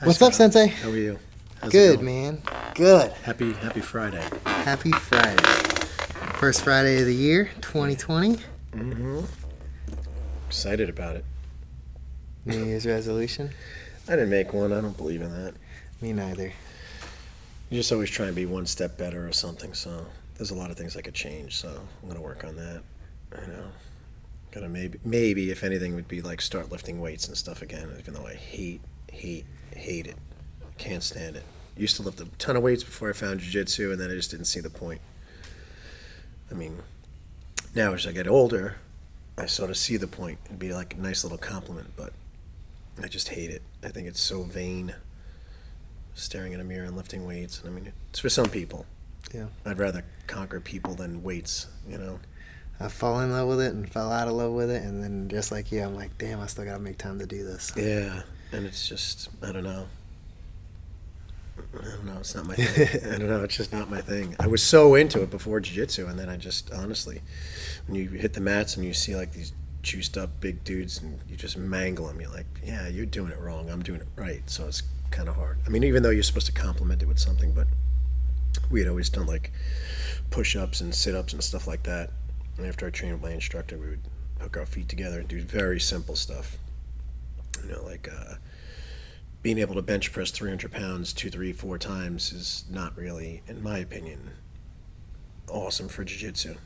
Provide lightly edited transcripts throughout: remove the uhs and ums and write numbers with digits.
Hi, What's up, Scott. Sensei? How are you? How's it Good, going? man. Good. Happy Friday. Happy Friday. First Friday of the year, 2020. Mm-hmm. Excited about it. New Year's resolution? I didn't make one. I don't believe in that. Me neither. You just always try and be one step better or something. So there's a lot of things I could change. So I'm gonna work on that. I know. Gonna maybe if anything would be like start lifting weights and stuff again. Even though I hate it. Can't stand it. Used to lift a ton of weights before I found jiu-jitsu, and then I just didn't see the point. I mean, now as I get older, I sort of see the point. It'd be like a nice little compliment, but I just hate it. I think it's so vain, staring in a mirror and lifting weights. And I mean, it's for some people. Yeah. I'd rather conquer people than weights, you know? I fell in love with it and fell out of love with it, and then just like you, I'm like, damn, I still gotta make time to do this. Yeah, and it's just, I don't know. It's not my thing. I don't know, it's just not my thing. I was so into it before jiu-jitsu, and then I just, honestly, when you hit the mats and you see like these juiced up big dudes and you just mangle them, you're like, yeah, you're doing it wrong, I'm doing it right, so it's kind of hard. I mean, even though you're supposed to complement it with something, but we had always done like push-ups and sit-ups and stuff like that. And after I trained with my instructor, we would hook our feet together and do very simple stuff. You know, like being able to bench press 300 pounds 2, 3, 4 times is not really, in my opinion, awesome for jiu-jitsu.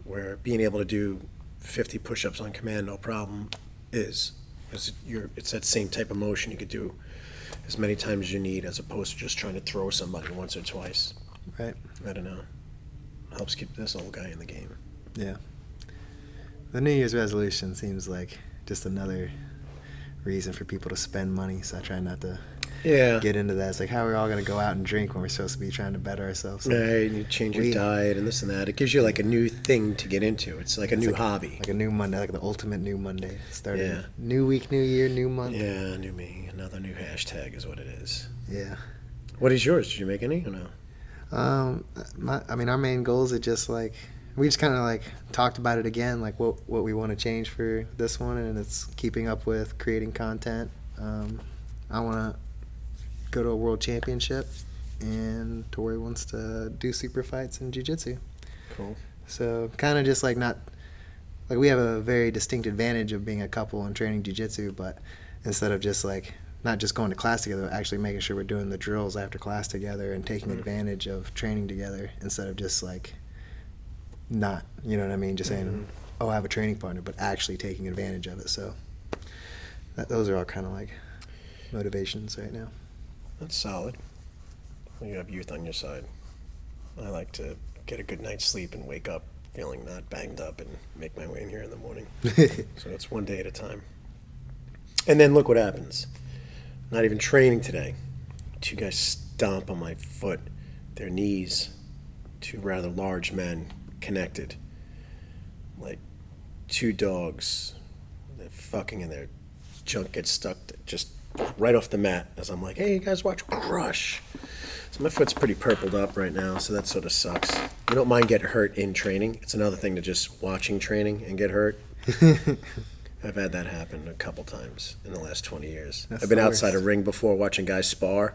Where being able to do 50 push-ups on command, no problem, is. It's that same type of motion you could do as many times as you need, as opposed to just trying to throw somebody once or twice. Right. I don't know. Helps keep this old guy in the game. Yeah. The New Year's resolution seems like just another reason for people to spend money, so I try not to get into that. It's like, how are we all going to go out and drink when we're supposed to be trying to better ourselves? Right, and you change your diet and this and that. It gives you like a new thing to get into. It's like a new hobby. Like a new Monday, like the ultimate new Monday. Starting new week, new year, new month. Yeah, new me. Another new hashtag is what it is. Yeah. What is yours? Did you make any or no? Our main goals are just like, we just kind of like talked about it again, like what we want to change for this one, and it's keeping up with creating content. I want to go to a world championship, and Tori wants to do super fights in jiu-jitsu. Cool. So kind of just like not, like we have a very distinct advantage of being a couple and training jiu-jitsu, but instead of just like not just going to class together, but actually making sure we're doing the drills after class together and taking advantage of training together instead of just like not, you know what I mean, just saying, oh, I have a training partner, but actually taking advantage of it. So those are all kind of like motivations right now. That's solid. Well, you have youth on your side. I like to get a good night's sleep and wake up feeling not banged up and make my way in here in the morning. So it's one day at a time. And then look what happens. Not even training today. 2 guys stomp on my foot, their knees, 2 rather large men connected. Like 2 dogs. They're fucking and their junk gets stuck just right off the mat as I'm like, hey, you guys watch Crush. So my foot's pretty purpled up right now, so that sort of sucks. I don't mind getting hurt in training. It's another thing to just watching training and get hurt. I've had that happen a couple times in the last 20 years. I've been outside a ring before watching guys spar,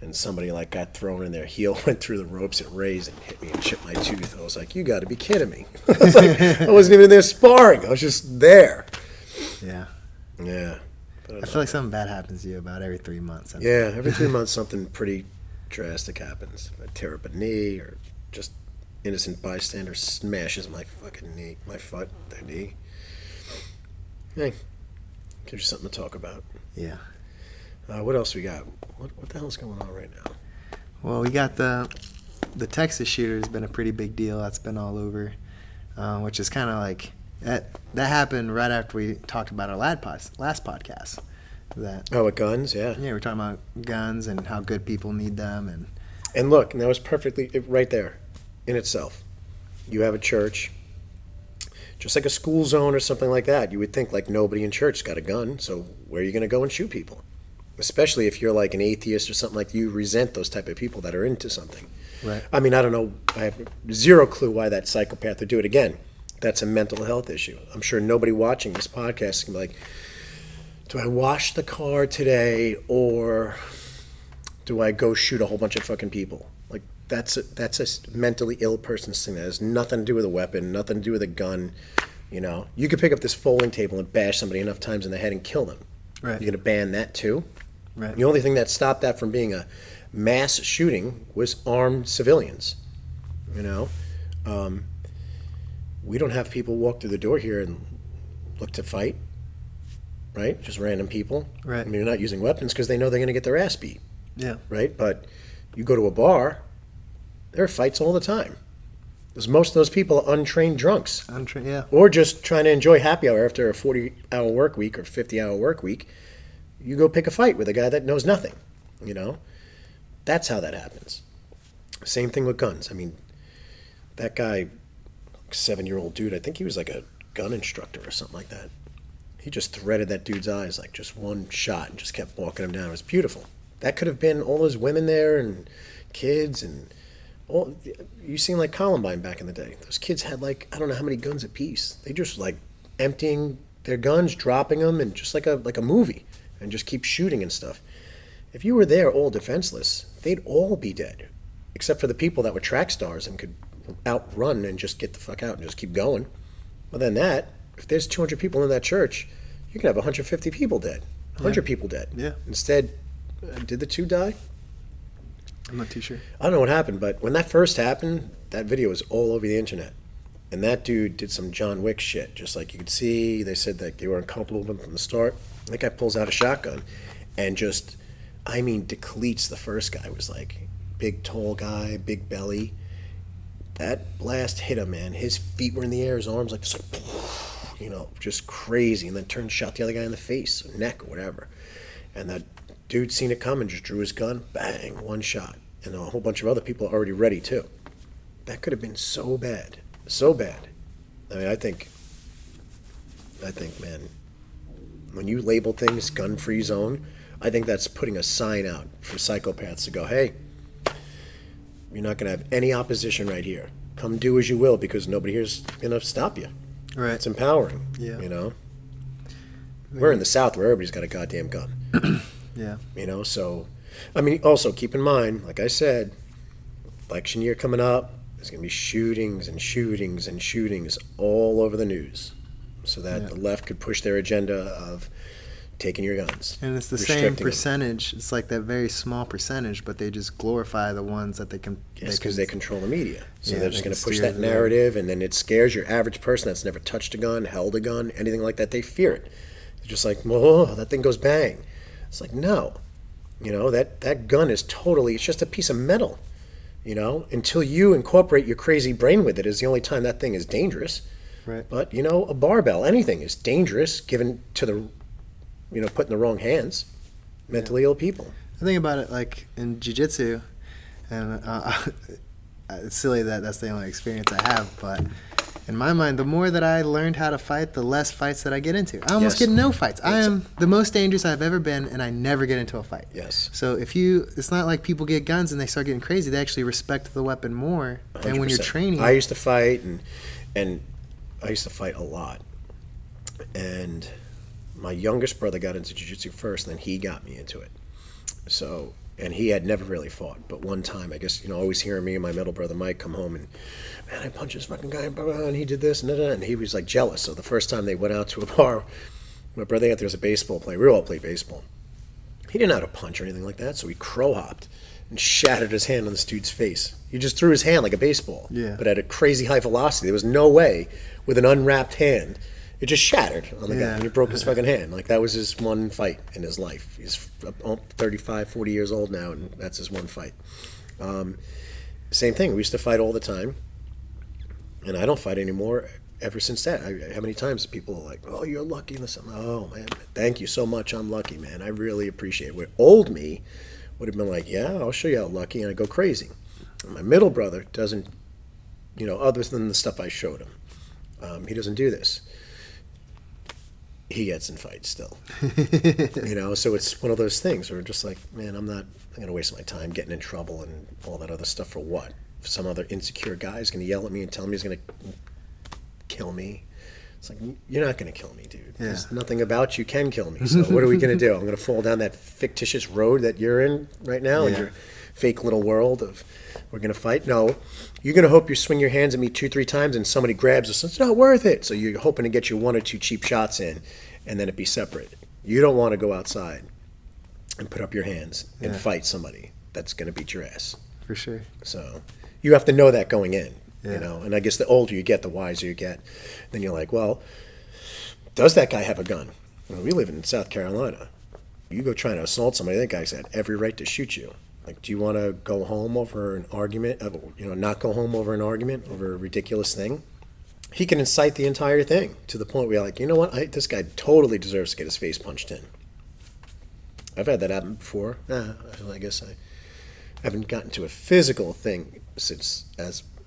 and somebody like got thrown in their heel, went through the ropes, and raised and hit me and chipped my tooth. I was like, you got to be kidding me. I wasn't even there sparring. I was just there. Yeah. Yeah. I feel like something bad happens to you about every 3 months. Yeah, every 3 months something pretty drastic happens. I tear up a knee, or just innocent bystander smashes my fucking knee, my foot, their knee. Hey, gives you something to talk about. Yeah. What else we got? What the hell's going on right now? Well, we got the Texas shooter has been a pretty big deal. That's been all over, which is kind of like that happened right after we talked about our last podcast. With guns, yeah. Yeah, we're talking about guns and how good people need them, and look, and that was perfectly right there, in itself. You have a church. Just like a school zone or something like that. You would think like nobody in church's got a gun, so where are you going to go and shoot people? Especially if you're like an atheist or something, like you resent those type of people that are into something. Right. I mean, I don't know. I have zero clue why that psychopath would do it. Again, that's a mental health issue. I'm sure nobody watching this podcast can be like, do I wash the car today or do I go shoot a whole bunch of fucking people? Like that's a mentally ill person's thing. That has nothing to do with a weapon, nothing to do with a gun. You know, you could pick up this folding table and bash somebody enough times in the head and kill them. Right. You're gonna ban that too? Right. The only thing that stopped that from being a mass shooting was armed civilians. You know, we don't have people walk through the door here and look to fight, right? Just random people. Right. I mean, they're not using weapons because they know they're going to get their ass beat, Yeah. right? But you go to a bar, there are fights all the time. Because most of those people are untrained drunks Yeah. or just trying to enjoy happy hour after a 40-hour work week or 50-hour work week. You go pick a fight with a guy that knows nothing, you know? That's how that happens. Same thing with guns. I mean, that guy, 7-year-old dude, I think he was like a gun instructor or something like that. He just threaded that dude's eyes like just one shot and just kept walking him down. It was beautiful. That could have been all those women there and kids and all. You seen like Columbine back in the day. Those kids had like, I don't know how many guns apiece. They just like emptying their guns, dropping them, and just like a movie, and just keep shooting and stuff. If you were there all defenseless, they'd all be dead, except for the people that were track stars and could outrun and just get the fuck out and just keep going. Well, then that, if there's 200 people in that church, you can have 150 people dead, 100 people dead. Yeah. Instead, did the two die? I'm not too sure. I don't know what happened, but when that first happened, that video was all over the internet. And that dude did some John Wick shit. Just like you could see, they said that they were uncomfortable with him from the start. That guy pulls out a shotgun and just, I mean, depletes the first guy. Was like big, tall guy, big belly. That blast hit him, man. His feet were in the air, his arms like just like, you know, just crazy. And then turned, shot the other guy in the face, or neck, or whatever. And that dude seen it coming, just drew his gun, bang, one shot. And a whole bunch of other people already ready too. That could have been so bad, so bad. I mean, I think, man, when you label things gun-free zone, I think that's putting a sign out for psychopaths to go, hey, you're not going to have any opposition right here. Come do as you will because nobody here's going to stop you. Right. It's empowering, Yeah. you know? We're in the South where everybody's got a goddamn gun. Yeah. You know, so, I mean, also keep in mind, like I said, election year coming up, there's going to be shootings and shootings and shootings all over the news so that Yeah. the left could push their agenda of taking your guns. And it's the same restricting them. percentage. It's like that very small percentage, but they just glorify the ones that they can. Yes, because they control the media. So Yeah, they're they just can going to push steer that the- narrative, and then it scares your average person that's never touched a gun, held a gun, anything like that. They fear it. They're just like, whoa, that thing goes bang. It's like, no. You know, that gun is totally, it's just a piece of metal. You know, until you incorporate your crazy brain with it is the only time that thing is dangerous. Right. But, you know, a barbell, anything is dangerous given to the, you know, put in the wrong hands. Mentally ill people. I think about it like in jiu-jitsu, and it's silly that that's the only experience I have, but in my mind, the more that I learned how to fight, the less fights that I get into. I almost Yes. get no fights. I am the most dangerous I've ever been, and I never get into a fight. Yes. So it's not like people get guns and they start getting crazy. They actually respect the weapon more. And when you're 100%. training, I used to fight, and I used to fight a lot. And my youngest brother got into jiu-jitsu first, and then he got me into it. So, and he had never really fought, but one time, I guess, you know, always hearing me and my middle brother Mike come home and, man, I punched this fucking guy, blah, blah, and he did this, and he was like jealous. So the first time they went out to a bar, my brother got there was a baseball player. We all played baseball. He didn't know how to punch or anything like that, so he crow hopped and shattered his hand on this dude's face. He just threw his hand like a baseball, Yeah. but at a crazy high velocity. There was no way with an unwrapped hand. It just shattered on the guy, Yeah. and he broke his fucking hand. Like, that was his one fight in his life. He's 35, 40 years old now, and that's his one fight. Same thing. We used to fight all the time, and I don't fight anymore ever since that. How many times people are like, oh, you're lucky. And this. Oh, man, thank you so much. I'm lucky, man. I really appreciate it. Where old me would have been like, yeah, I'll show you how lucky, and I go crazy. And my middle brother doesn't, you know, other than the stuff I showed him, he doesn't do this. He gets in fights still, you know, so it's one of those things where just like, man, I'm going to waste my time getting in trouble and all that other stuff for what? If some other insecure guy is going to yell at me and tell me he's going to kill me. It's like, you're not going to kill me, dude. Yeah. There's nothing about you can kill me. So what are we going to do? I'm going to fall down that fictitious road that you're in right now in Yeah. your fake little world of we're going to fight? No. You're going to hope you swing your hands at me 2-3 times and somebody grabs us. It's not worth it. So you're hoping to get your 1 or 2 cheap shots in and then it be separate. You don't want to go outside and put up your hands and Yeah. fight somebody that's going to beat your ass. For sure. So you have to know that going in, Yeah. you know. And I guess the older you get, the wiser you get. Then you're like, well, does that guy have a gun? Well, we live in South Carolina. You go trying to assault somebody, that guy's got every right to shoot you. Like, do you want to go home over an argument? Not go home over an argument over a ridiculous thing? He can incite the entire thing to the point where you're like, you know what? This guy totally deserves to get his face punched in. I've had that happen before. I guess I haven't gotten to a physical thing since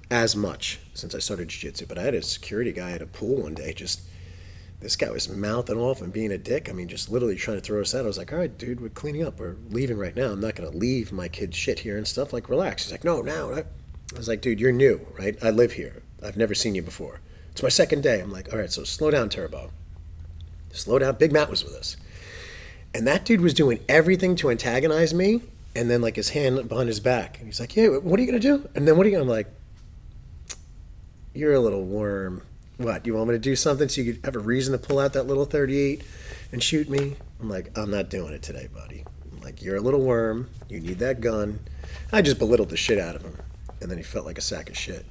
as much since I started jiu-jitsu. But I had a security guy at a pool one day. This guy was mouthing off and being a dick. I mean, just literally trying to throw us out. I was like, all right, dude, we're cleaning up. We're leaving right now. I'm not going to leave my kid's shit here and stuff. Like, relax. He's like, no, now. I was like, dude, you're new, right? I live here. I've never seen you before. It's my second day. I'm like, all right, so slow down, Turbo. Slow down. Big Matt was with us. And that dude was doing everything to antagonize me. And then, like, his hand behind his back. And he's like, yeah, what are you going to do? And then what are you going to, I'm like, you're a little worm. What, you want me to do something so you could have a reason to pull out that little 38 and shoot me? I'm like, I'm not doing it today, buddy. I'm like, you're a little worm. You need that gun. I just belittled the shit out of him. And then he felt like a sack of shit.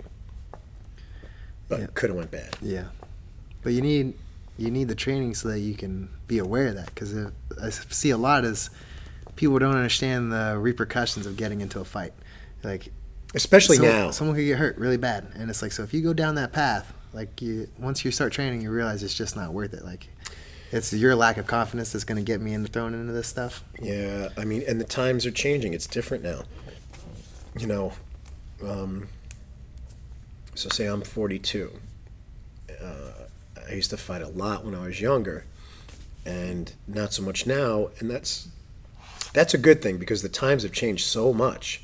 But Yeah. could have went bad. Yeah. But you need the training so that you can be aware of that. Because I see a lot as people don't understand the repercussions of getting into a fight. Like, Especially now. someone could get hurt really bad. And it's like, so if you go down that path, like once you start training, you realize it's just not worth it. Like, it's your lack of confidence that's going to get me thrown into this stuff. Yeah, I mean, and the times are changing. It's different now. You know, so say I'm 42. I used to fight a lot when I was younger, and not so much now. And that's a good thing because the times have changed so much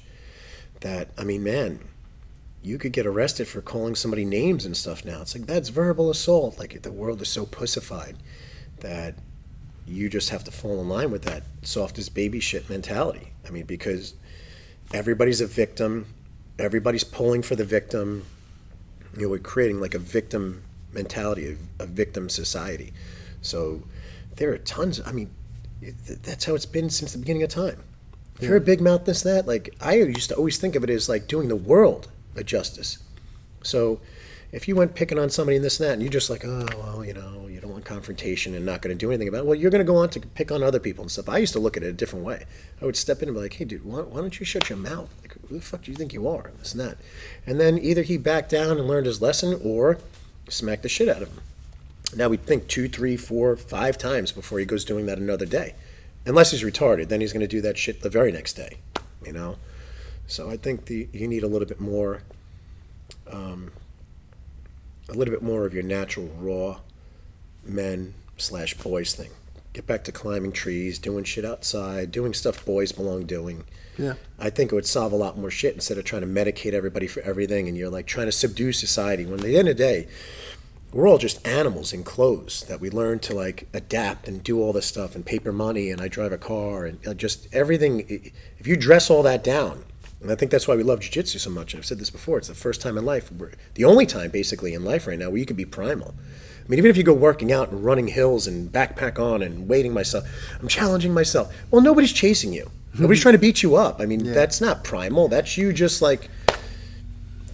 that, I mean, man, you could get arrested for calling somebody names and stuff now. It's like, that's verbal assault. Like, the world is so pussified that you just have to fall in line with that soft as baby shit mentality. I mean, because everybody's a victim. Everybody's pulling for the victim. You know, we're creating like a victim mentality, a victim society. So there are tons, I mean, that's how it's been since the beginning of time. If you're a big mouth, that, like, I used to always think of it as like doing the world a justice. So if you went picking on somebody and this and that, and you're just like, oh, well, you know, you don't want confrontation and not going to do anything about it, well, you're going to go on to pick on other people and stuff. I used to look at it a different way. I would step in and be like, hey, dude, why don't you shut your mouth? Like, who the fuck do you think you are? And this and that. And then either he backed down and learned his lesson or smacked the shit out of him. Now we'd think 2, 3, 4, 5 times before he goes doing that another day. Unless he's retarded, then he's going to do that shit the very next day, you know? So I think you need a little bit more of your natural raw men/boys thing. Get back to climbing trees, doing shit outside, doing stuff boys belong doing. Yeah. I think it would solve a lot more shit instead of trying to medicate everybody for everything and you're like trying to subdue society. When at the end of the day, we're all just animals in clothes that we learn to like adapt and do all this stuff and paper money and I drive a car and just everything. If you dress all that down, and I think that's why we love jiu-jitsu so much. I've said this before. It's the first time in life, the only time basically in life right now where you can be primal. I mean, even if you go working out and running hills and backpack on and weighting myself, I'm challenging myself. Well, nobody's chasing you. Nobody's trying to beat you up. I mean, That's not primal. That's you just like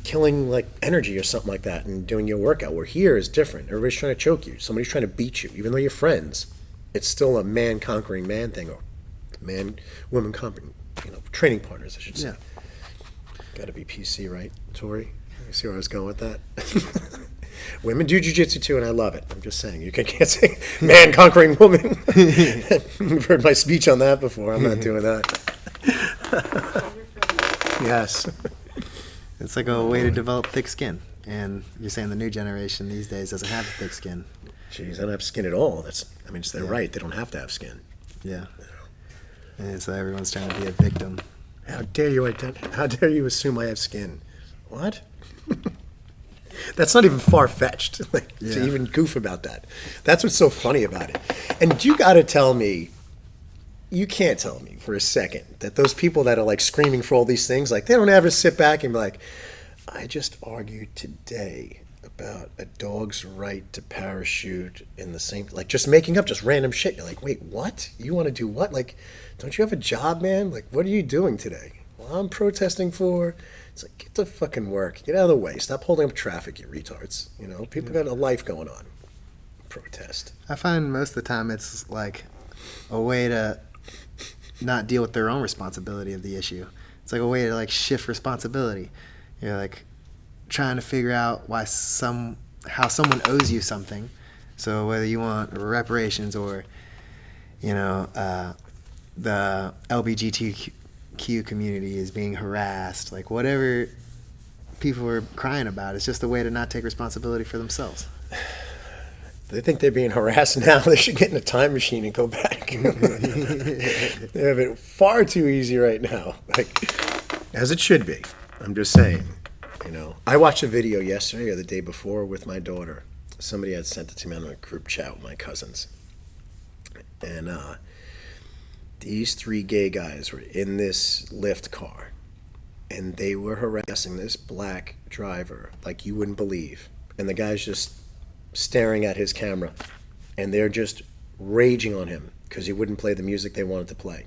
killing like energy or something like that and doing your workout. Where here is different. Everybody's trying to choke you. Somebody's trying to beat you. Even though you're friends, it's still a man conquering man thing or woman conquering, training partners, I should say. Yeah. Got to be PC, right, Tori? You see where I was going with that? Women do jiu-jitsu too, and I love it. I'm just saying. You can't say man conquering woman. You've heard my speech on that before. I'm not doing that. Yes. It's like a way to develop thick skin. And you're saying the new generation these days doesn't have thick skin. Jeez, I don't have skin at all. It's their right. They don't have to have skin. Yeah. And so everyone's trying to be a victim. How dare you assume I have skin? What? That's not even far-fetched, like, Yeah. to even goof about that. That's what's so funny about it. And you got to tell me, you can't tell me for a second that those people that are like screaming for all these things, like they don't ever sit back and be like, I just argued today about a dog's right to parachute in the same, like just making up just random shit. You're like, wait, what? You want to do what? Like, don't you have a job, man? Like, what are you doing today? Well, I'm protesting for. It's like, get to fucking work. Get out of the way. Stop holding up traffic, you retards. You know, people got a life going on. Protest. I find most of the time it's like a way to not deal with their own responsibility of the issue. It's like a way to like shift responsibility. You're like trying to figure out how someone owes you something. So whether you want reparations or, you know, the LGBTQ community is being harassed, like whatever people are crying about, it's just a way to not take responsibility for themselves. They think they're being harassed now. They should get in a time machine and go back. They have it far too easy right now. Like, as it should be. I'm just saying, you know. I watched a video yesterday or the day before with my daughter. Somebody had sent it to me on a group chat with my cousins. And these three gay guys were in this Lyft car. And they were harassing this black driver like you wouldn't believe. And the guy's just staring at his camera, and they're just raging on him because he wouldn't play the music they wanted to play.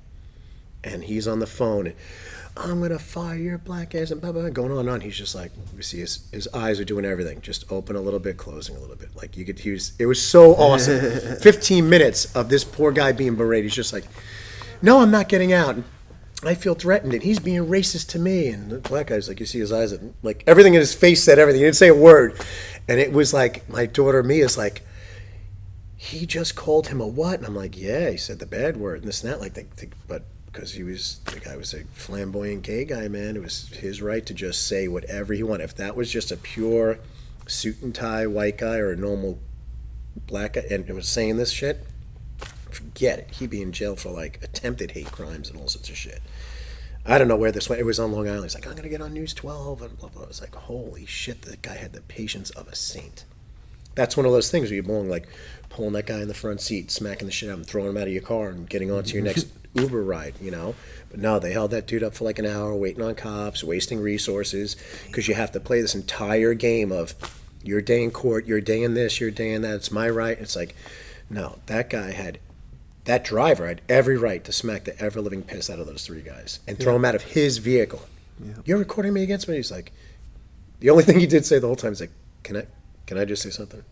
And he's on the phone, and I'm gonna fire your black ass, and blah, blah, blah, going on and on. He's just like, you see his eyes are doing everything, just open a little bit, closing a little bit. Like you could use. It was so awesome. 15 minutes of this poor guy being berated. He's just like, no, I'm not getting out. I feel threatened, and he's being racist to me. And the black guy's like, you see his eyes, like everything in his face said everything. He didn't say a word. And it was like, my daughter Mia's like, he just called him a what? And I'm like, yeah, he said the bad word and this and that. Like, but because the guy was a flamboyant gay guy, man. It was his right to just say whatever he wanted. If that was just a pure suit and tie white guy or a normal black guy and was saying this shit, forget it. He'd be in jail for like attempted hate crimes and all sorts of shit. I don't know where this went. It was on Long Island. He's like, I'm going to get on News 12 and blah, blah. I was like, holy shit, that guy had the patience of a saint. That's one of those things where you belong, like pulling that guy in the front seat, smacking the shit out of him, throwing him out of your car and getting onto your next Uber ride, you know? But no, they held that dude up for like an hour, waiting on cops, wasting resources, because you have to play this entire game of your day in court, your day in this, your day in that, it's my right. It's like, no, that driver had every right to smack the ever-living piss out of those three guys and throw him out of his vehicle. Yeah. You're recording me against me? He's like, the only thing he did say the whole time is like, can I just say something?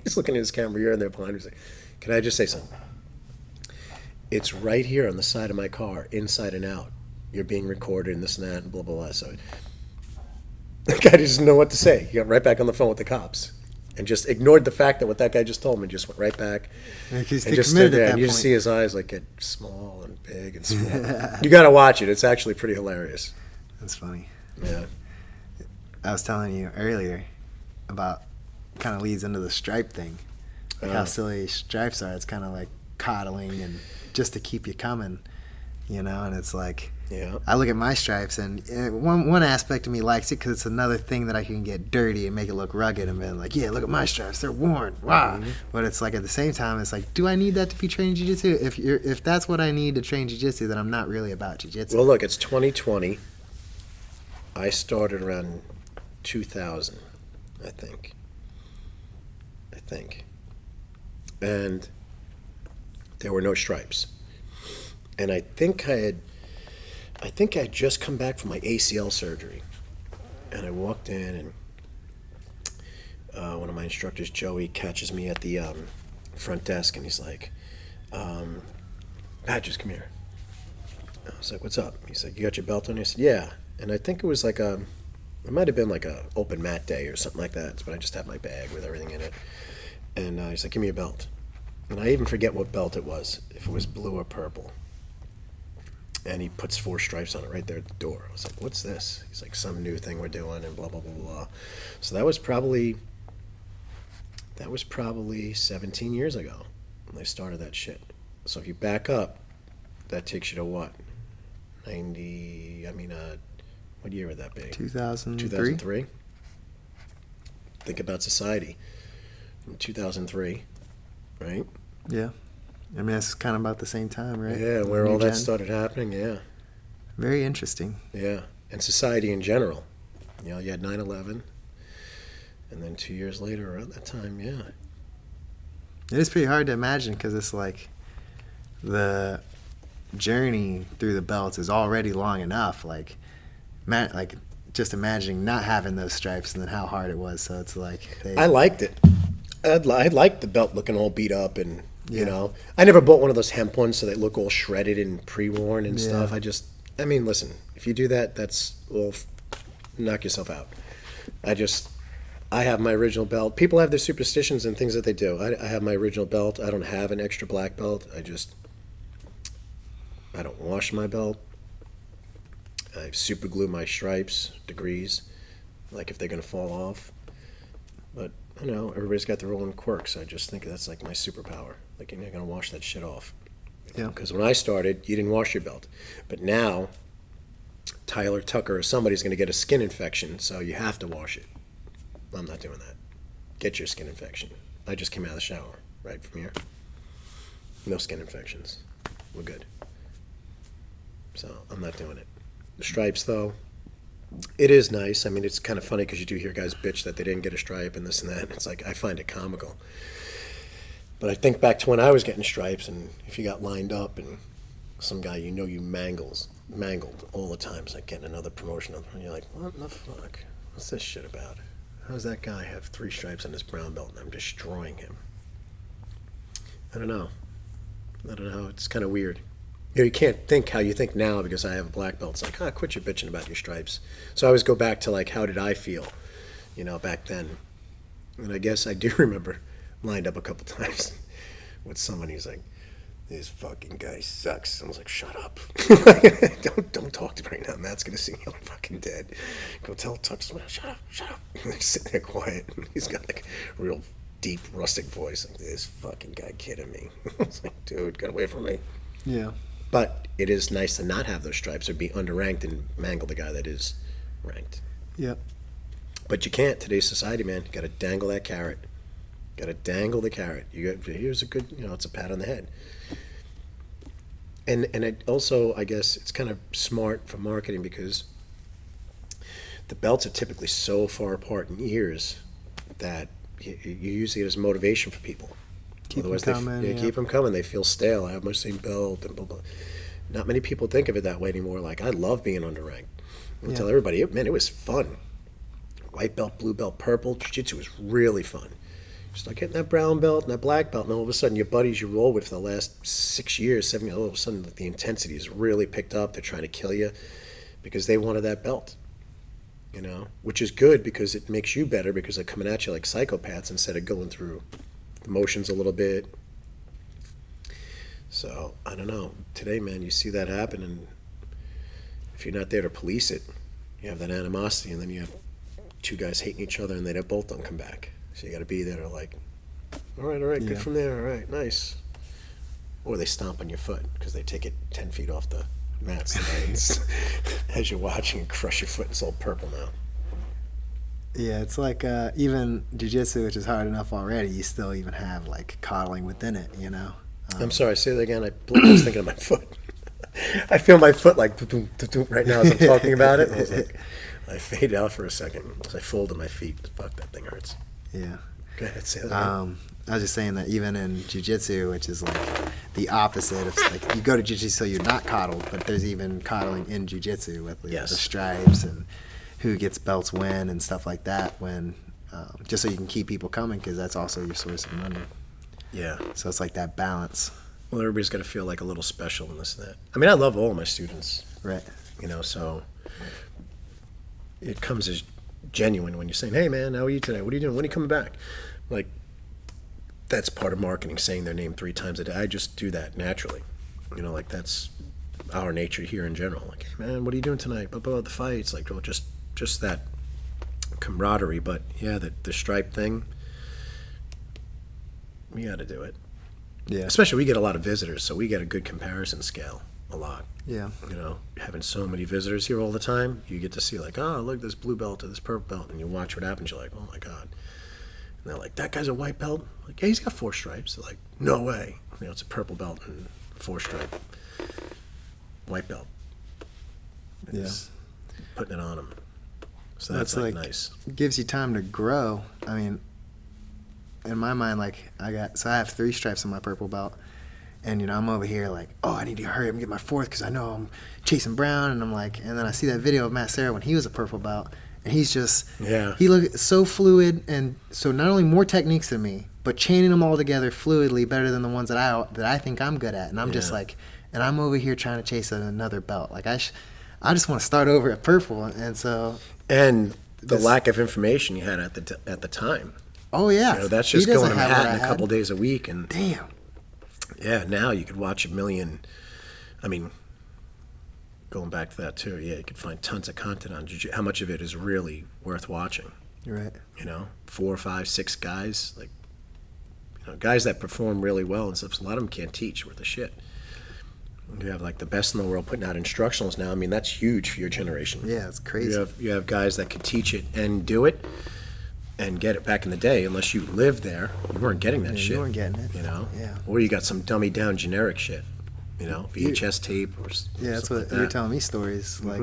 He's looking at his camera, you're in there behind him. He's like, can I just say something? It's right here on the side of my car, inside and out. You're being recorded and this and that and blah, blah, blah. So the guy doesn't know what to say. He got right back on the phone with the cops. And just ignored the fact that what that guy just told me, just went right back and just stood there. And you just see his eyes like get small and big and small. You got to watch it. It's actually pretty hilarious. That's funny. Yeah. I was telling you earlier about kind of leads into the stripe thing. Like how silly stripes are. It's kind of like coddling and just to keep you coming, you know. And it's like, yeah. I look at my stripes, and one aspect of me likes it because it's another thing that I can get dirty and make it look rugged and be like, yeah, look at my stripes, they're worn, wow. Mm-hmm. But it's like at the same time, it's like, do I need that to be training jiu-jitsu? If that's what I need to train jiu-jitsu, then I'm not really about jiu-jitsu. Well, look, it's 2020. I started around 2000, I think. And there were no stripes. And I think I had just come back from my ACL surgery, and I walked in, and one of my instructors, Joey, catches me at the front desk, and he's like, Badges, come here. I was like, what's up? He's like, you got your belt on? I said, yeah. And I think it was like it might have been like a open mat day or something like that, but I just had my bag with everything in it. And he's like, give me your belt. And I even forget what belt it was, if it was blue or purple. And he puts 4 stripes on it right there at the door. I was like, what's this? He's like, some new thing we're doing and blah, blah, blah, blah. So that was probably 17 years ago when they started that shit. So if you back up, that takes you to what? What year would that be? 2003. 2003? think about society from 2003, right? Yeah. I mean, that's kind of about the same time, right? Yeah, where New all that gen. started happening. Yeah, Very interesting. yeah, and society in general. You know, you had 9/11, and then 2 years later, around that time, yeah. It is pretty hard to imagine because it's like the journey through the belts is already long enough. Like, like just imagining not having those stripes and then how hard it was. So it's like I liked it. I liked the belt looking all beat up, and you Yeah. know, I never bought one of those hemp ones so they look all shredded and pre-worn and Yeah. stuff. I mean, listen, if you do that, that's well, knock yourself out. I have my original belt. People have their superstitions and things that they do. I have my original belt. I don't have an extra black belt. I don't wash my belt. I super glue my stripes, degrees, like if they're gonna fall off. But I know everybody's got their own quirks. I just think that's like my superpower. Like you're not gonna wash that shit off. Yeah. Because when I started, you didn't wash your belt, but now Tyler Tucker or somebody's gonna get a skin infection, so you have to wash it. I'm not doing that. Get your skin infection. I just came out of the shower right from here. No skin infections. We're good. So I'm not doing it. The stripes, though, it is nice. I mean, it's kind of funny because you do hear guys bitch that they didn't get a stripe and this and that. It's like, I find it comical. But I think back to when I was getting stripes, and if you got lined up and some guy you know you mangled all the time, it's like getting another promotion, and you're like, what in the fuck? What's this shit about? How does that guy have 3 stripes on his brown belt and I'm destroying him? I don't know. It's kind of weird. You know, you can't think how you think now because I have a black belt. It's like, quit your bitching about your stripes. So I always go back to like, how did I feel, you know, back then? And I guess I do remember lined up a couple times with someone. He's like, this fucking guy sucks. I was like, shut up. don't talk to me right now. Matt's gonna see me. I'm fucking dead. Go tell Tux, shut up. And they're sitting there quiet. He's got like a real deep, rustic voice. Like, this fucking guy kidding me. I was like, dude, get away from me. Yeah. But it is nice to not have those stripes or be underranked and mangle the guy that is ranked. Yep. But you can't. Today's society, man. You got to dangle that carrot. Got to dangle the carrot. Here's a good, it's a pat on the head. And it also, I guess, it's kind of smart for marketing because the belts are typically so far apart in years that you use it as motivation for people. Keep Otherwise, them coming. they Yeah. keep them coming. They feel stale. I have my same belt and blah, blah. Not many people think of it that way anymore. Like, I love being underranked. I Yeah. tell everybody, man, it was fun. White belt, blue belt, purple. Jiu-jitsu was really fun. You start getting that brown belt and that black belt, and all of a sudden your buddies you roll with for the last 6 years, 7 years, all of a sudden the intensity is really picked up. They're trying to kill you because they wanted that belt, which is good because it makes you better because they're coming at you like psychopaths instead of going through the motions a little bit. So, I don't know. Today, man, you see that happen, and if you're not there to police it, you have that animosity, and then you have 2 guys hating each other, and they both don't come back. So you got to be there to like, all right, good Yeah. from there, all right, nice. Or they stomp on your foot because they take it 10 feet off the mats as you're watching and crush your foot. It's all purple now. Yeah, it's like even jiu-jitsu, which is hard enough already, you still even have like coddling within it, I'm sorry, say that again. I was thinking of my foot. I feel my foot like right now as I'm talking about it. I was like, I faded out for a second as I folded my feet. Fuck, that thing hurts. Yeah. Go ahead, say that again. I was just saying that even in jiu-jitsu, which is like the opposite of like you go to jiu-jitsu so you're not coddled, but there's even coddling in jiu-jitsu with the Yes. stripes and who gets belts when and stuff like that. When just so you can keep people coming because that's also your source of money. Yeah. So it's like that balance, Well, everybody's got to feel like a little special and this and that. I mean, I love all of my students, right? so it comes as genuine when you're saying, hey, man, how are you today? What are you doing? When are you coming back? Like, that's part of marketing, saying their name 3 times a day. I just do that naturally. Like that's our nature here in general. Like, hey, man, what are you doing tonight? Blah, blah, blah, the fights. Like, well, just that camaraderie. But, yeah, the stripe thing, we got to do it. Yeah. Especially we get a lot of visitors, so we get a good comparison scale. a lot. Yeah. You know, having so many visitors here all the time, you get to see like, oh, look, this blue belt or this purple belt, and you watch what happens. You're like, oh my god. And they're like, that guy's a white belt. Like, yeah, he's got 4 stripes. They're like, no way. You know, it's a purple belt and 4 stripe white belt. It's putting it on him. So that's like nice. Gives you time to grow. I mean, in my mind, like I have 3 stripes on my purple belt, and you know I'm over here like, oh, I need to hurry up and get my 4th because I know I'm chasing Brown, and I'm like, and then I see that video of Matt Serra when he was a purple belt, and he's just he looked so fluid, and so not only more techniques than me, but chaining them all together fluidly better than the ones that I think I'm good at, and I'm just like, and I'm over here trying to chase another belt, like I just want to start over at purple, and so. And the lack of information you had at the time. Oh yeah, you know, that's just going to Manhattan a couple days a week, and damn. Yeah, now you could watch a million. I mean, going back to that too. Yeah, you could find tons of content on jiu-jitsu. How much of it is really worth watching? You're right. You know, 4, 5, 6 guys, like, you know, guys that perform really well and stuff. A lot of them can't teach worth a shit. You have like the best in the world putting out instructionals now. I mean, that's huge for your generation. Yeah, it's crazy. You have guys that can teach it and do it and get it. Back in the day, unless you lived there, you weren't getting that shit. You weren't getting it. You know? Yeah. Or you got some dummy down generic shit. You know, VHS tape or that's what like you're telling me stories. Like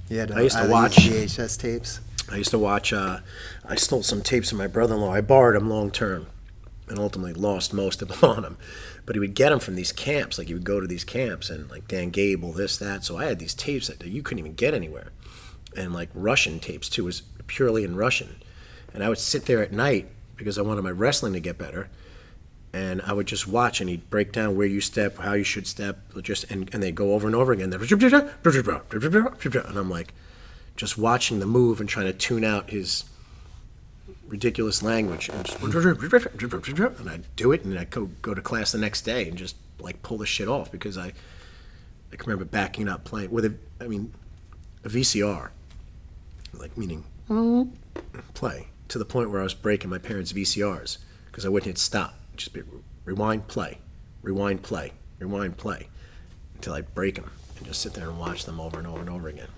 you had I used to watch VHS tapes. I used to watch. I stole some tapes from my brother-in-law. I borrowed them long term, and ultimately lost most of them on him. But he would get them from these camps. Like he would go to these camps and like Dan Gable, this, that. So I had these tapes that you couldn't even get anywhere, and like Russian tapes too, was purely in Russian. And I would sit there at night because I wanted my wrestling to get better, and I would just watch, and he'd break down where you step, how you should step, and they go over and over again. And I'm like, just watching the move and trying to tune out his ridiculous language, and I'd do it, and I'd go to class the next day and just like pull the shit off because I can remember backing up playing with a VCR, like meaning play, to the point where I was breaking my parents' VCRs because I wouldn't hit stop, just be rewind, play, rewind, play, rewind, play, until I'd break them and just sit there and watch them over and over and over again.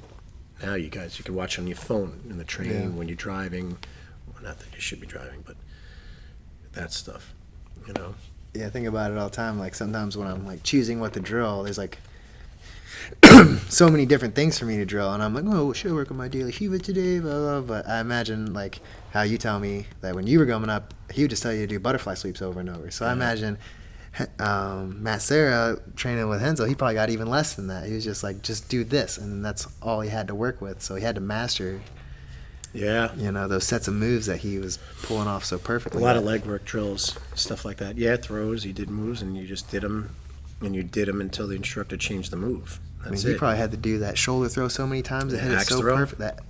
Now you can watch on your phone in the train when you're driving. Not that you should be driving, but that stuff, you know. Yeah, I think about it all the time. Like sometimes when I'm like choosing what to drill, there's like so many different things for me to drill, and I'm like, oh, should I work on my daily Shiva today? Blah, blah, blah. But I imagine like how you tell me that when you were coming up, he would just tell you to do butterfly sweeps over and over. So I imagine Matt Serra training with Renzo, he probably got even less than that. He was just like, just do this, and that's all he had to work with. So he had to master. Yeah. You know, those sets of moves that he was pulling off so perfectly. A lot of leg work drills, stuff like that. Yeah, throws, he did moves, and you just did them, and you did them until the instructor changed the move. That's he probably had to do that shoulder throw so many times. It hit it so perfect that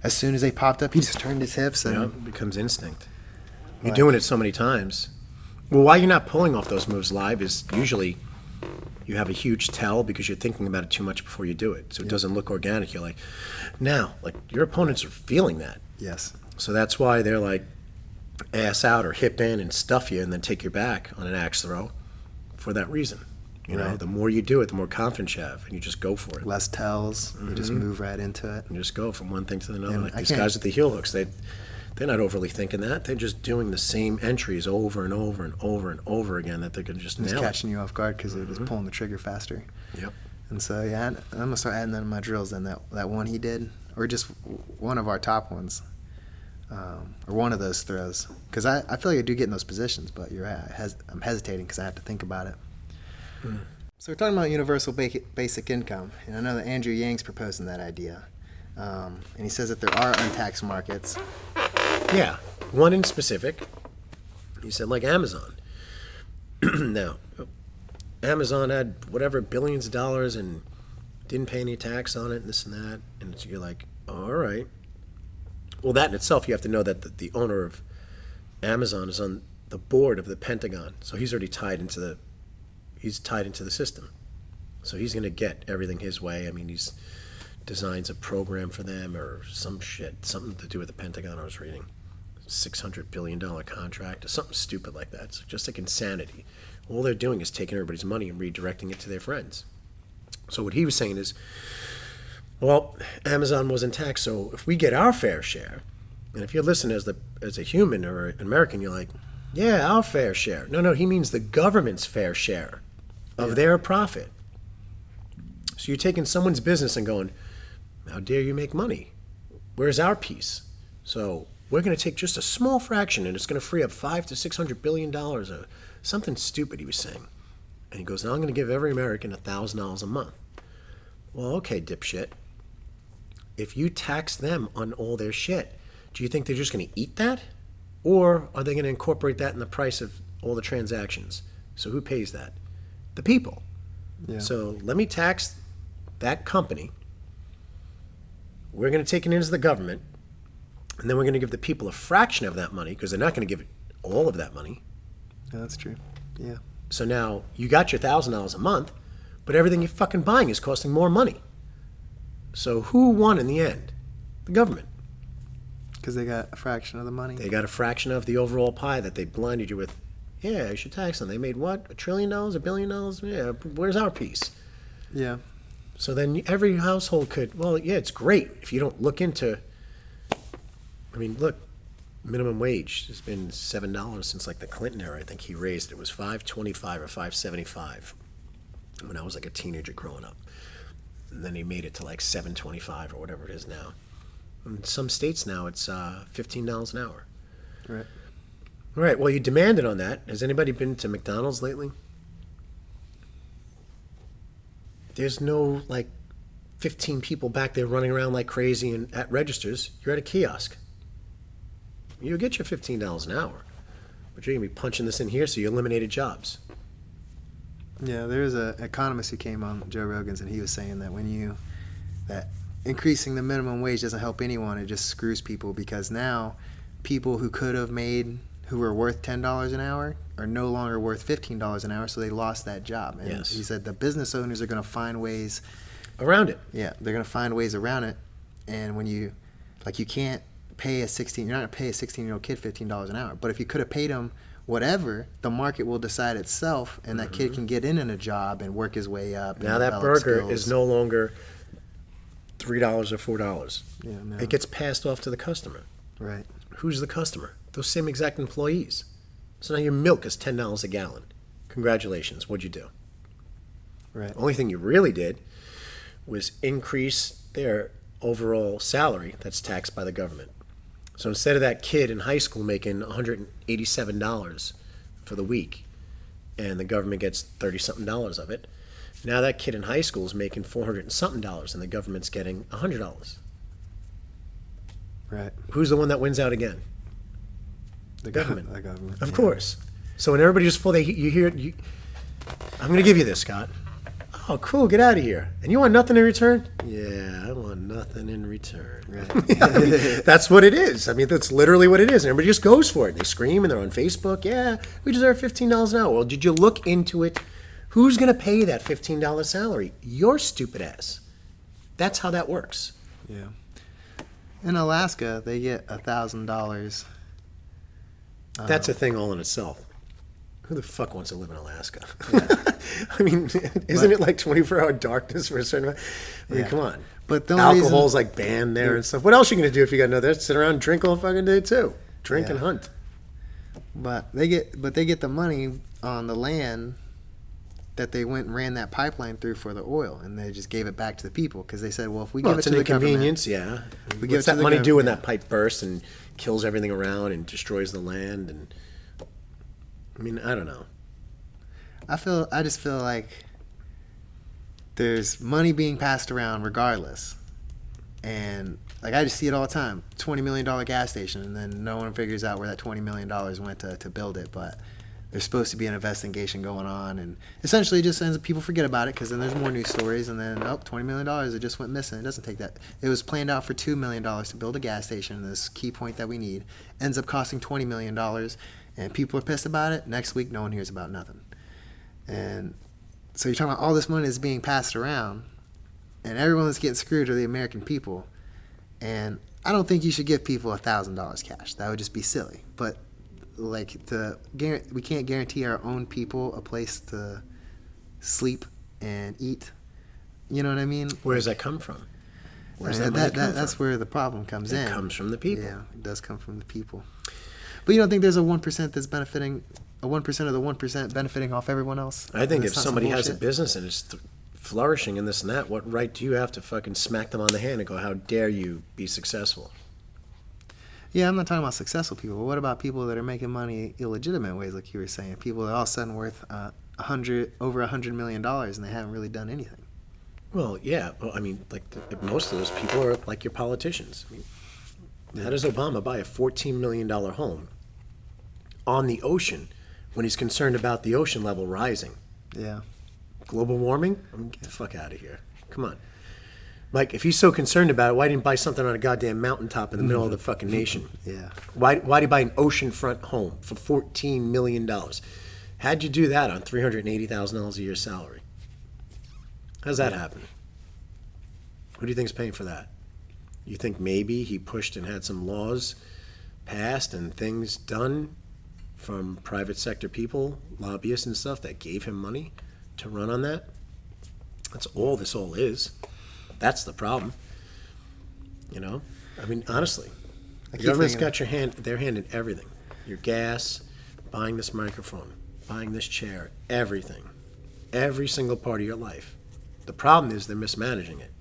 as soon as they popped up, he just turned his hips. And it becomes instinct. You're doing it so many times. Well, why you're not pulling off those moves live is usually you have a huge tell because you're thinking about it too much before you do it. So it doesn't look organic. You're like, now, like your opponents are feeling that. Yes. So that's why they're like ass out or hip in and stuff you and then take your back on an axe throw for that reason. You know, the more you do it, the more confidence you have, and you just go for it. Less tells. You just move right into it. And just go from one thing to another. And like these guys with the heel hooks, they're not overly thinking that. They're just doing the same entries over and over and over and over again that they're going to just nail. Just catching you off guard because they're just pulling the trigger faster. Yep. And so, I'm going to start adding that in my drills then, that one he did, or just one of our top ones, or one of those throws. Because I feel like I do get in those positions, but you're right. I'm hesitating because I have to think about it. So we're talking about universal basic income, and I know that Andrew Yang's proposing that idea. And he says that there are untaxed markets. Yeah, one in specific. He said like Amazon. Now, Amazon had whatever billions of dollars and didn't pay any tax on it and this and that. And you're like, all right. Well, that in itself, you have to know that the owner of Amazon is on the board of the Pentagon. So he's already tied into the system. So he's going to get everything his way. I mean, he's designs a program for them or some shit, something to do with the Pentagon I was reading. $600 billion contract or something stupid like that. So just like insanity. All they're doing is taking everybody's money and redirecting it to their friends. So what he was saying is, well, Amazon wasn't taxed, so if we get our fair share, and if you listen as a human or an American, you're like, yeah, our fair share. No, he means the government's fair share of their profit. So you're taking someone's business and going, how dare you make money? Where's our piece? So we're going to take just a small fraction, and it's going to free up $500 to $600 billion or something stupid, he was saying. And he goes, now I'm going to give every American $1,000 a month. Well, okay, dipshit. If you tax them on all their shit, do you think they're just going to eat that? Or are they going to incorporate that in the price of all the transactions? So who pays that? The people. Yeah. So let me tax that company. We're going to take it into the government, and then we're going to give the people a fraction of that money, because they're not going to give it all of that money. Yeah, that's true. Yeah. So now you got your $1,000 a month, but everything you're fucking buying is costing more money. So who won in the end? The government. Because they got a fraction of the money. They got a fraction of the overall pie that they blinded you with. Yeah, you should tax them. They made what? $1 trillion? $1 billion? Yeah, where's our piece? Yeah. So then every household could, well, yeah, it's great if you don't look into, I mean, look, minimum wage has been $7 since like the Clinton era. I think he raised it. It was $5.25 or $5.75 when I was like a teenager growing up. And then he made it to like $7.25 or whatever it is now. In some states now, it's $15 an hour. Right. All right, well, you demanded on that. Has anybody been to McDonald's lately? There's no, like, 15 people back there running around like crazy and at registers. You're at a kiosk. You'll get your $15 an hour. But you're going to be punching this in here, so you eliminated jobs. Yeah, there was an economist who came on Joe Rogan's, and he was saying that that increasing the minimum wage doesn't help anyone. It just screws people, because now people who were worth $10 an hour are no longer worth $15 an hour, so they lost that job. And Yes. he said the business owners are going to find ways Around it. Yeah, they're going to find ways around it. And when you can't pay you're not going to pay a 16-year-old kid $15 an hour. But if you could have paid him whatever, the market will decide itself, and that kid can get in a job and work his way up. And Now that develop burger skills. is no longer $3 or $4. Yeah, no. It gets passed off to the customer. Right. Who's the customer? Those same exact employees. So now your milk is $10 a gallon. Congratulations. What'd you do? Right. Only thing you really did was increase their overall salary that's taxed by the government. So instead of that kid in high school making $187 for the week, and the government gets $30-something of it, now that kid in high school is making $400-something, and the government's getting $100. Right. Who's the one that wins out again? The government. The government. Of yeah. course. So when everybody just you hear, I'm going to give you this, Scott. Oh, cool, get out of here. And you want nothing in return? Yeah, I want nothing in return. Right. That's what it is. I mean, that's literally what it is. And everybody just goes for it. They scream and they're on Facebook. Yeah, we deserve $15 an hour. Well, did you look into it? Who's going to pay that $15 salary? Your stupid ass. That's how that works. Yeah. In Alaska, they get $1,000. That's a thing all in itself. Who the fuck wants to live in Alaska? I mean, isn't it like 24-hour darkness for a certain amount? I mean, Yeah. come on. But the only Alcohol's reason- like banned there and stuff. What else are you going to do if you got no there? Sit around and drink all fucking day too. Drink Yeah. and hunt. But they get the money on the land that they went and ran that pipeline through for the oil, and they just gave it back to the people, because they said, well, if we Well, give it it's to an the government, inconvenience, yeah. We give What's it to that the money do when government. that pipe bursts and kills everything around and destroys the land? And I mean, I don't know. I just feel like there's money being passed around regardless, and like I just see it all the time. $20 million gas station, and then no one figures out where that $20 million went to build it. But there's supposed to be an investigation going on, and essentially it just ends up people forget about it, because then there's more news stories, and then $20 million it just went missing. It doesn't take that. It was planned out for $2 million to build a gas station. This key point that we need ends up costing $20 million, and people are pissed about it. Next week, no one hears about nothing. And so you're talking about all this money that's being passed around, and everyone that's getting screwed are the American people. And I don't think you should give people $1,000 cash. That would just be silly. But like we can't guarantee our own people a place to sleep and eat. You know what I mean? Where does that come from? Where does And that money come that's from? where the problem comes in. It comes from the people. Yeah, it does come from the people. But you don't think there's a 1% that's benefiting, a 1% of the 1% benefiting off everyone else? I think That's if not some somebody has a bullshit? business and is flourishing and this and that, what right do you have to fucking smack them on the hand and go, how dare you be successful? Yeah, I'm not talking about successful people. But what about people that are making money illegitimate ways, like you were saying? People that are all of a sudden worth over $100 million and they haven't really done anything. Well, yeah. Well, I mean, like most of those people are like your politicians. I mean, how does Obama buy a $14 million home on the ocean when he's concerned about the ocean level rising? Yeah. Global warming? I mean, get the fuck out of here. Come on. Like, if he's so concerned about it, why didn't he buy something on a goddamn mountaintop in the middle of the fucking nation? Yeah. Why did he buy an oceanfront home for $14 million? How'd you do that on $380,000 a year salary? How's that happen? Who do you think's paying for that? You think maybe he pushed and had some laws passed and things done from private sector people, lobbyists and stuff that gave him money to run on that? That's all this all is. That's the problem. You know? I mean, honestly, I the keep government's thinking- got their hand in everything. Your gas, buying this microphone, buying this chair, everything. Every single part of your life. The problem is they're mismanaging it.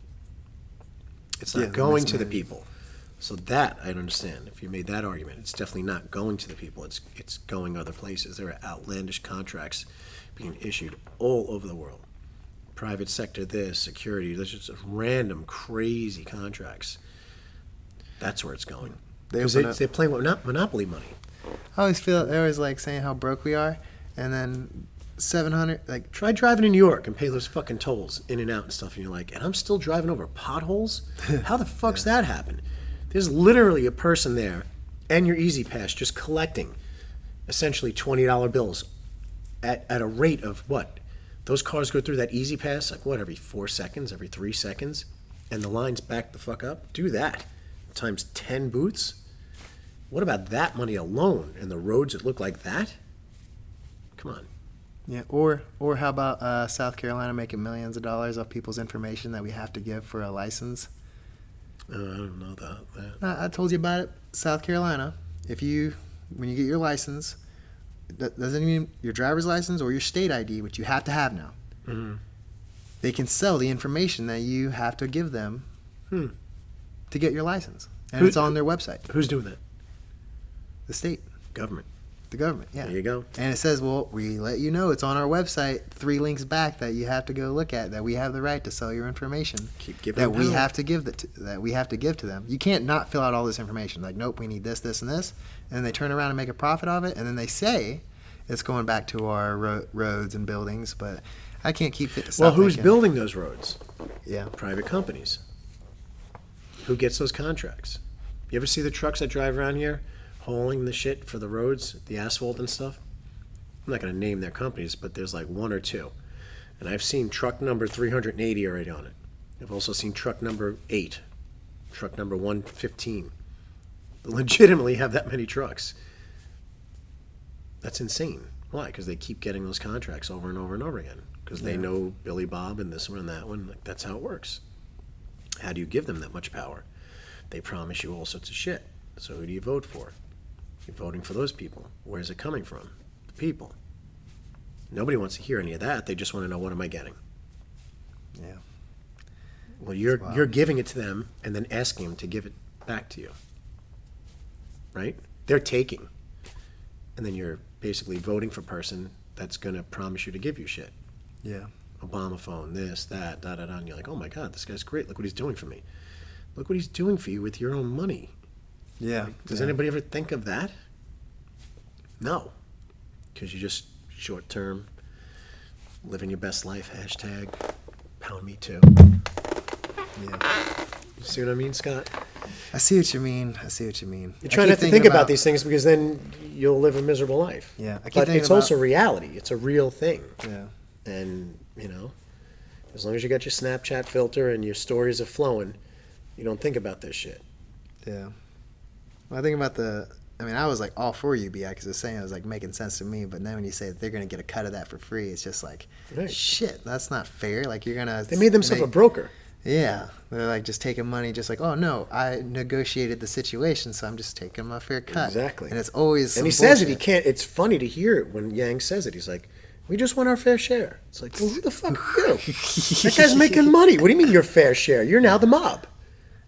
It's not Yeah, they're going to the mismanaging. people. So that I understand. If you made that argument, it's definitely not going to the people. It's going other places. There are outlandish contracts being issued all over the world. Private sector, this, security, there's just random crazy contracts. That's where it's going. They Because open up- they're playing with monopoly money. I always feel they're always like saying how broke we are, and then 700 like Try driving in New York and pay those fucking tolls in and out and stuff, and you're like, and I'm still driving over potholes? How the fuck's that happen? There's literally a person there and your Easy Pass just collecting essentially $20 bills at a rate of what? Those cars go through that Easy Pass, like what, every 4 seconds, every 3 seconds? And the lines back the fuck up? Do that. Times 10 booths? What about that money alone and the roads that look like that? Come on. yeah, or how about South Carolina making millions of dollars off people's information that we have to give for a license? I don't know that. I told you about it. South Carolina, when you get your license, that doesn't mean your driver's license or your state ID, which you have to have now. Mm-hmm. They can sell the information that you have to give them to get your license, and it's on their website. Who's doing that? The state, Government. the government, yeah. There you go. And it says, well, we let you know it's on our website, 3 links back that you have to go look at, that we have the right to sell your information. Keep giving That them we power. have to give that we have to give to them. You can't not fill out all this information. Like, nope, we need this, this, and this, and they turn around and make a profit of it, and then they say it's going back to our roads and buildings. But I can't keep. Well, who's building those roads? Yeah, Private companies. Who gets those contracts? You ever see the trucks that drive around here hauling the shit for the roads, the asphalt and stuff? I'm not going to name their companies, but there's like 1 or 2. And I've seen truck number 380 already on it. I've also seen truck number 8, truck number 115. They legitimately have that many trucks. That's insane. Why? Because they keep getting those contracts over and over and over again. Because they know Billy Bob and this one and that one. Like, that's how it works. How do you give them that much power? They promise you all sorts of shit. So who do you vote for? You're voting for those people. Where's it coming from? The people. Nobody wants to hear any of that. They just want to know, what am I getting? yeah. Well, you're Wow. you're giving it to them and then asking them to give it back to you. Right? They're taking. And then you're basically voting for a person that's going to promise you to give you shit. Yeah. Obama phone, this, that, da, da, da. And you're like, oh my God, this guy's great. Look what he's doing for me. Look what he's doing for you with your own money. Yeah. Does yeah. anybody ever think of that? No. Because you're just short term, living your best life, hashtag pound me too. Yeah. You see what I mean, Scott? I see what you mean. I see what you mean. You I try keep not to thinking think about these things because then you'll live a miserable life. Yeah, I keep But thinking it's about- also reality. It's a real thing. Yeah. And, as long as you got your Snapchat filter and your stories are flowing, you don't think about this shit. Yeah. Well, I think about the I mean, I was like all for UBI because it's saying it was like making sense to me. But then when you say that they're going to get a cut of that for free, it's just like, Right. shit, that's not fair. Like you're gonna. They made themselves a broker. Yeah, they're like just taking money, just like, oh no, I negotiated the situation, so I'm just taking my fair cut. Exactly. And it's always. And he some says it. He bullshit. can't. It's funny to hear it when Yang says it. He's like, "We just want our fair share." It's like, well, who the fuck are you? That guy's making money. What do you mean your fair share? You're now the mob.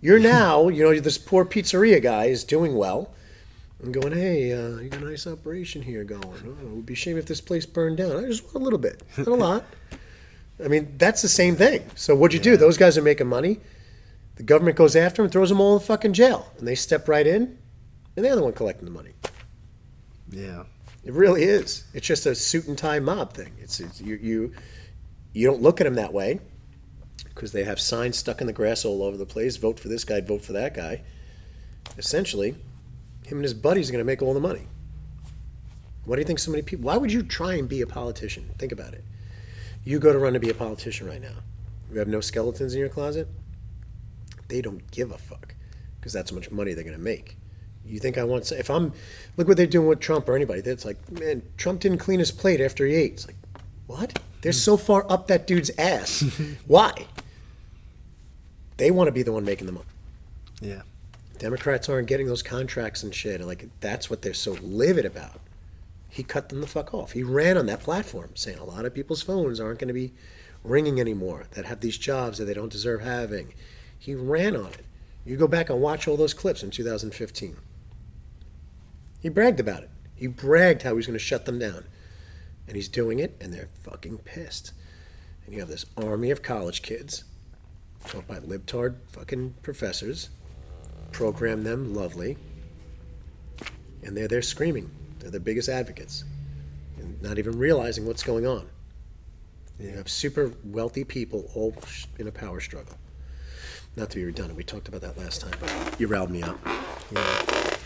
You're now, this poor pizzeria guy is doing well and going, hey, you got a nice operation here going. Oh, it would be a shame if this place burned down. I just want a little bit, not a lot. I mean, that's the same thing. So what'd you do? Those guys are making money. The government goes after them and throws them all in fucking jail. And they step right in, and they're the one collecting the money. Yeah. It really is. It's just a suit and tie mob thing. It's you don't look at them that way because they have signs stuck in the grass all over the place. Vote for this guy, vote for that guy. Essentially, him and his buddies are going to make all the money. Why do you think so many people? Why would you try and be a politician? Think about it. You go to run to be a politician right now. You have no skeletons in your closet. They don't give a fuck because that's how much money they're going to make. You think I want? If I'm, look what they're doing with Trump or anybody. That's like, man, Trump didn't clean his plate after he ate. It's like, what? They're so far up that dude's ass. Why? They want to be the one making the money. Yeah. Democrats aren't getting those contracts and shit. And like, that's what they're so livid about. He cut them the fuck off. He ran on that platform saying a lot of people's phones aren't going to be ringing anymore that have these jobs that they don't deserve having. He ran on it. You go back and watch all those clips in 2015. He bragged about it. He bragged how he was going to shut them down. And he's doing it, and they're fucking pissed. And you have this army of college kids taught by libtard fucking professors, program them lovely, and they're there screaming. They're the biggest advocates, and not even realizing what's going on. You have super wealthy people all in a power struggle. Not to be redundant, we talked about that last time, but you riled me up. Yeah.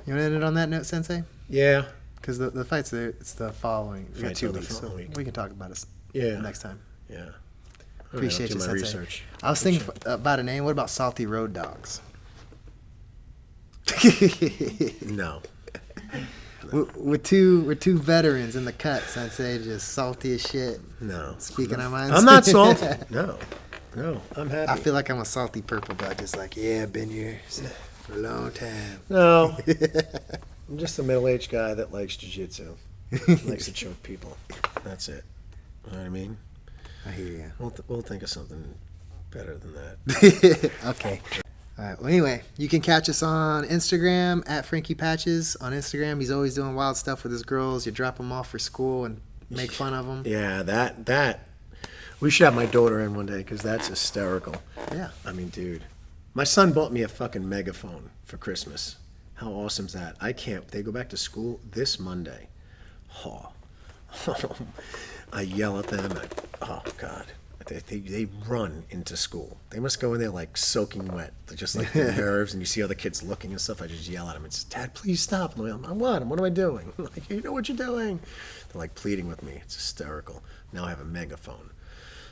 You want to end it on that note, Sensei? Yeah. Because the fight's there. It's the following. We got Fight's 2 on the weeks, so following week. we can talk about it Yeah. next time. Yeah. Appreciate I'll you, do my Sensei. research. I was thinking about a name. What about Salty Road Dogs? No. We're two veterans in the cut, Sensei, just salty as shit. No. Speaking our minds. I'm not salty. No, I'm happy. I feel like I'm a salty purple belt, just like, yeah, been here for a long time. No. I'm just a middle-aged guy that likes jiu-jitsu. Likes to choke people. That's it. You know what I mean? I hear you. We'll think of something better than that. Okay. All right. Well, anyway, you can catch us on Instagram at Frankie Patches. On Instagram, he's always doing wild stuff with his girls. You drop them off for school and make fun of them. Yeah, that. We should have my daughter in one day because that's hysterical. Yeah. I mean, dude, my son bought me a fucking megaphone for Christmas. How awesome is that? They go back to school this Monday. Oh. I yell at them. Oh, God. They run into school. They must go in there like soaking wet. They're just like the nerves, and you see other kids looking and stuff. I just yell at them. It's, Dad, please stop. I'm like, what? What am I doing? I'm like, you know what you're doing. They're like pleading with me. It's hysterical. Now I have a megaphone.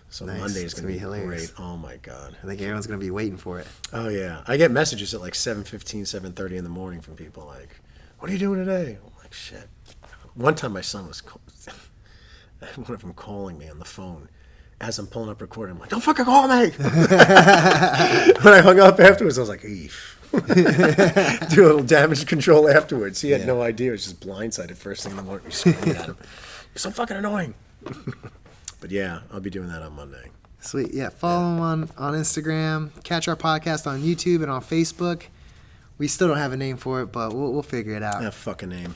So Nice. Monday is It's going to be gonna be hilarious. great. Oh, my God. I think everyone's going to be waiting for it. Oh, yeah. I get messages at like 7:15, 7:30 in the morning from people like, what are you doing today? I'm like, shit. One time my son was, one of them calling me on the phone. As I'm pulling up recording, I'm like, don't fucking call me. When I hung up afterwards, I was like, eef. Do a little damage control afterwards. He had no idea. It was just blindsided first thing in the morning. We screamed at him. You're so fucking annoying. But yeah, I'll be doing that on Monday. Sweet. Yeah. Follow him on Instagram. Catch our podcast on YouTube and on Facebook. We still don't have a name for it, but we'll figure it out. That fucking name.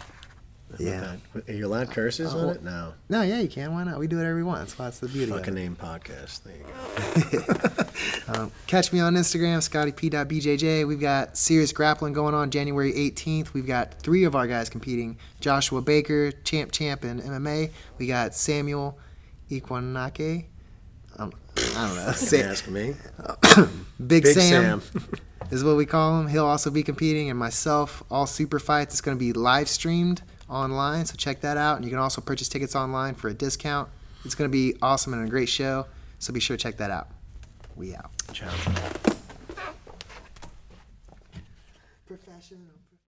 Yeah. Are you allowed curses on it? No. No, yeah, you can. Why not? We do whatever we want. That's why it's the beauty Fucking of it. name podcast. There you go. Catch me on Instagram, scottyp.bjj. We've got serious grappling going on January 18th. We've got 3 of our guys competing. Joshua Baker, champ in MMA. We got Samuel Iquanake. I don't know. Don't ask me. Big Sam. Sam. Is what we call him. He'll also be competing, and myself, all super fights. It's going to be live streamed online, so check that out. And you can also purchase tickets online for a discount. It's going to be awesome and a great show, so be sure to check that out. We out. Ciao. Professional.